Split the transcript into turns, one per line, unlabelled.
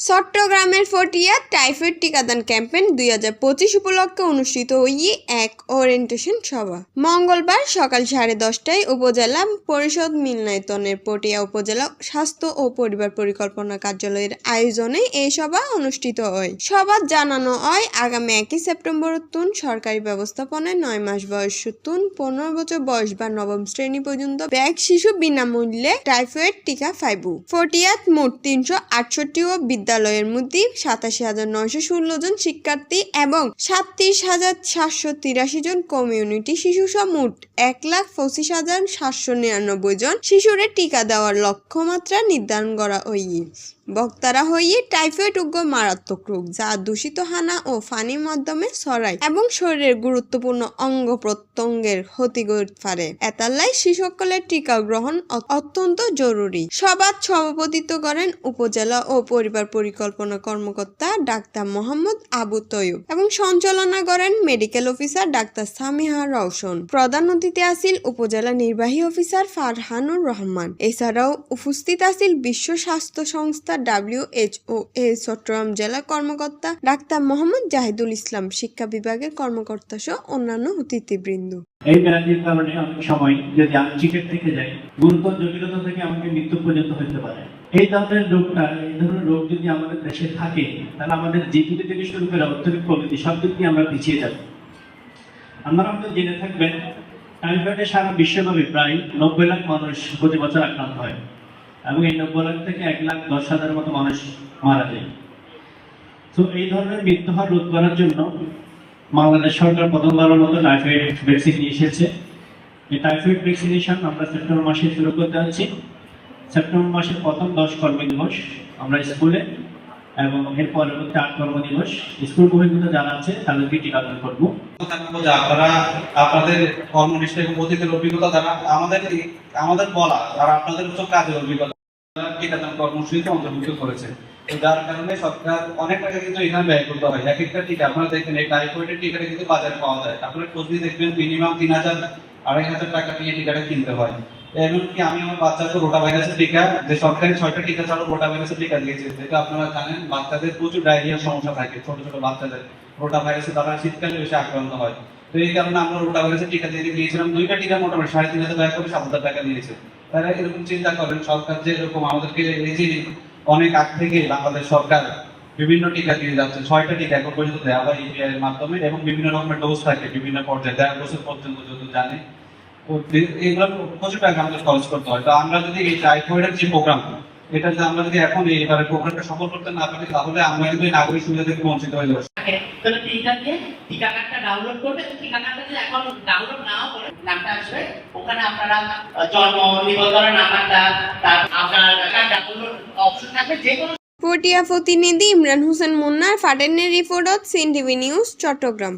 চট্টগ্রামের ফটিয়া টাইফয়েড টিকাদান ক্যাম্পেইন 2025 উপলক্ষে অনুষ্ঠিত হয়ে এক ওরিয়েন্টেশন সভা মঙ্গলবার সকাল 10:30টায় উপজেলা পরিষদ মিলনায়তনের পটিয়া উপজেলা স্বাস্থ্য ও পরিবার পরিকল্পনা কার্যালয়ের আয়োজনে এই সভা অনুষ্ঠিত হয়। সভায় জানানো হয় আগামী 1 সেপ্টেম্বর সরকারি ব্যবস্থাপনায় 9 মাস বয়স 15 বছর বয়স বা নবম শ্রেণী পর্যন্ত ব্যাগ শিশু বিনামূল্যে টাইফয়েড টিকা পাইব। ফটিয়াত মোট 368 ও বিদ্যালয়ের মধ্যে 87,916 জন শিক্ষার্থী এবং 37,783 জন কমিউনিটি শিশুসহ মোট 1,25,799 জন শিশুরে টিকা দেওয়ার লক্ষ্যমাত্রা নির্ধারণ করা হইয়ে। বক্তারা হইয়ে টাইফয়েড মারাত্মক রোগ যা দূষিত হানা ও পানির মাধ্যমে ছড়ায় এবং শরীরের গুরুত্বপূর্ণ অঙ্গ প্রত্যঙ্গের ক্ষতি করতে পারে। এতালাই শিশুসকলের টিকা গ্রহণ অত্যন্ত জরুরি। সভায় সভাপতিত্ব করেন উপজেলা ও পরিবার পরিকল্পনা কর্মকর্তা ডাক্তার মোহাম্মদ আবু তৈয়ব এবং সঞ্চালনা করেন medical officer doctor Samiha Rowshan. প্রধান অতিথি আছিল উপজেলা নির্বাহী অফিসার ফারহানুর রহমান। এছাড়াও উপস্থিত আছিল বিশ্ব স্বাস্থ্য সংস্থা WHO এর চট্টগ্রাম জেলা কর্মকর্তা ডাক্তার মোহাম্মদ জাহিদুল ইসলাম, শিক্ষা বিভাগের কর্মকর্তা সহ অন্যান্য অতিথিবৃন্দ।
এই ব্যাধির কারণে অনেক সময় যদি আমি চিকিৎসা থেকে যাই, গুরুতর জটিলতা থেকে আমাকে মৃত্যু পর্যন্ত হতে পারে। এই ধরনের রোগ যদি আমাদের দেশে থাকে, তাহলে আমাদের জিডিপি থেকে শুরু করে অর্থনৈতিক প্রগতি সব দিক দিয়ে আমরা পিছিয়ে যাব। আপনারা হয়তো জেনে থাকবেন, টাইফয়েডে সারা বিশ্বব্যাপী প্রায় 90 লাখ মানুষ প্রতি বছর আক্রান্ত হয় এবং এই 90 লাখ থেকে 1,10,000 মতো মানুষ মারা যায়। তো এই ধরনের মৃত্যু হার রোধ করার জন্য বাংলাদেশ সরকার প্রথমবারের মতো টাইফয়েড ভ্যাকসিন নিয়ে এসেছে। এই টাইফয়েড ভ্যাকসিনেশন আমরা সেপ্টেম্বর মাসে শুরু করতে যাচ্ছি। সেপ্টেম্বর মাসের প্রথম 10 কর্মদিবস আমরা স্কুলে এবং এর পরবর্তী 8 কর্মদিবস স্কুল বহির্ভূত যারা আছে তাদেরকে টিকাদান করবো।
আপনারা আপনাদের কর্মনিষ্ঠা এবং অতীতের অভিজ্ঞতা দ্বারা আমাদের বলা আর আপনাদের উচ্চ কাজের অভিজ্ঞতা টিকাদান কর্মসূচিতে অন্তর্ভুক্ত করেছে। যার কারণে সরকার অনেক টাকা কিন্তু এখানে ব্যয় করতে হয়। এক একটা টিকা আপনারা দেখবেন, এই টাইফয়েডের টিকাটা কিন্তু বাজারে পাওয়া যায়। আপনারা প্রতিদিন দেখবেন মিনিমাম 3,000-2,500 টাকা দিয়ে টিকাটা কিনতে হয়। এমনকি আমি আমার বাচ্চাকে রোটা ভাইরাসের টিকা, যে সরকারি 6টা টিকা ছাড়াও রোটা ভাইরাসের টিকা দিয়েছে, যেটা আপনারা জানেন বাচ্চাদের প্রচুর ডায়রিয়ার সমস্যা থাকে। ছোট ছোট বাচ্চাদের রোটা ভাইরাসে তারা শীতকালে বেশি আক্রান্ত হয়। তো এই কারণে আমরা রোটা ভাইরাসের টিকা দিয়েছিলাম। 2টা টিকা মোটামুটি 3,500 টাকা করে 7,000 টাকা দিয়েছে। তারা এরকম চিন্তা করেন, সরকার যে এরকম আমাদেরকে এই যে অনেক আগ থেকে বাংলাদেশ সরকার বিভিন্ন টিকা দিয়ে যাচ্ছে। 6টা টিকা এখন পর্যন্ত দেওয়া হয় ইপিআই এর মাধ্যমে এবং বিভিন্ন রকমের ডোজ থাকে বিভিন্ন পর্যায়ে, 1.5 বছর পর্যন্ত যত জানে। এগুলো প্রচুর টাকা আমাদের খরচ করতে হয়। তো আমরা যদি এই টাইফয়েডের যে প্রোগ্রাম, এটা যদি আমরা যদি এখন এইভাবে প্রোগ্রামটা সফল করতে না পারি, তাহলে আমরা কিন্তু এই নাগরিক সুবিধা থেকে বঞ্চিত হয়ে যাবো।
তাহলে টিকা কার্ডটা ডাউনলোড করবে। টিকা কার্ডটা যদি এখন ডাউনলোড নাও করে নামটা আসবে, ওখানে আপনারা জন্ম নিবন্ধনের নাম্বারটা, তারপর আপনার ডাউনলোড অপশন থাকবে। যে কোনো
পটিয়া প্রতিনিধি ইমরান হোসেন মুন্নার ফাটেনের রিপোর্ট, সিএনটিভি নিউজ, চট্টগ্রাম।